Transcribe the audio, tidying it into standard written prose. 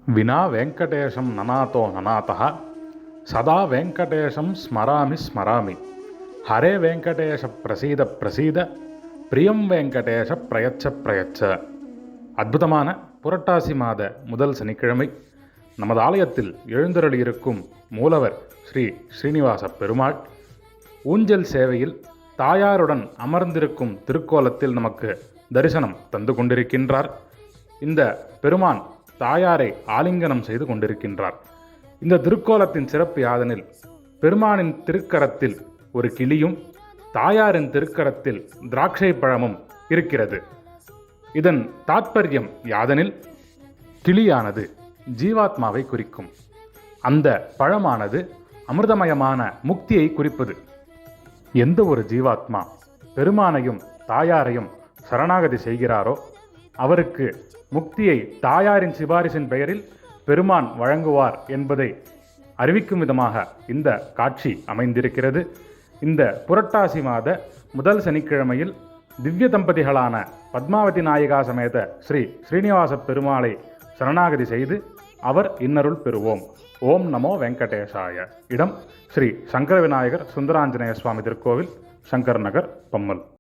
विना वेङ्कटेशं ननातो ननातः सदा वेङ्कटेशं स्मरामि स्मरामि हरे वेङ्कटेश प्रसीद प्रसीद பிரியம் வெங்கடேஷ பிரயச்ச பிரயச்ச. அற்புதமான புரட்டாசி மாத முதல் சனிக்கிழமை நமது ஆலயத்தில் எழுந்தருளியிருக்கும் மூலவர் ஸ்ரீ ஸ்ரீனிவாச பெருமாள் ஊஞ்சல் சேவையில் தாயாருடன் அமர்ந்திருக்கும் திருக்கோலத்தில் நமக்கு தரிசனம் தந்து கொண்டிருக்கின்றார். இந்த பெருமான் தாயாரை ஆலிங்கனம் செய்து கொண்டிருக்கின்றார். இந்த திருக்கோலத்தின் சிறப்பு யாதெனில், பெருமானின் திருக்கரத்தில் ஒரு கிளியும் தாயாரின் திருக்கரத்தில் திராட்சை பழமும் இருக்கிறது. இதன் தாத்பரியம் யாதெனில், கிளியானது ஜீவாத்மாவை குறிக்கும், அந்த பழமானது அமிர்தமயமான முக்தியை குறிப்பது. எந்த ஒரு ஜீவாத்மா பெருமானையும் தாயாரையும் சரணாகதி செய்கிறாரோ அவருக்கு முக்தியை தாயாரின் சிபாரிசின் பெயரில் பெருமான் வழங்குவார் என்பதை அறிவிக்கும் விதமாக இந்த காட்சி அமைந்திருக்கிறது. இந்த புரட்டாசி மாத முதல் சனிக்கிழமையில் திவ்ய தம்பதிகளான பத்மாவதி நாயிகா சமேத ஸ்ரீ ஸ்ரீனிவாச பெருமாளை சரணாகதி செய்து அவர் இன்னருள் பெறுவோம். ஓம் நமோ வெங்கடேசாய. இடம் ஸ்ரீ சங்கர விநாயகர் சுந்தராஞ்சநேய சுவாமி திருக்கோவில், சங்கர் நகர், பம்மல்.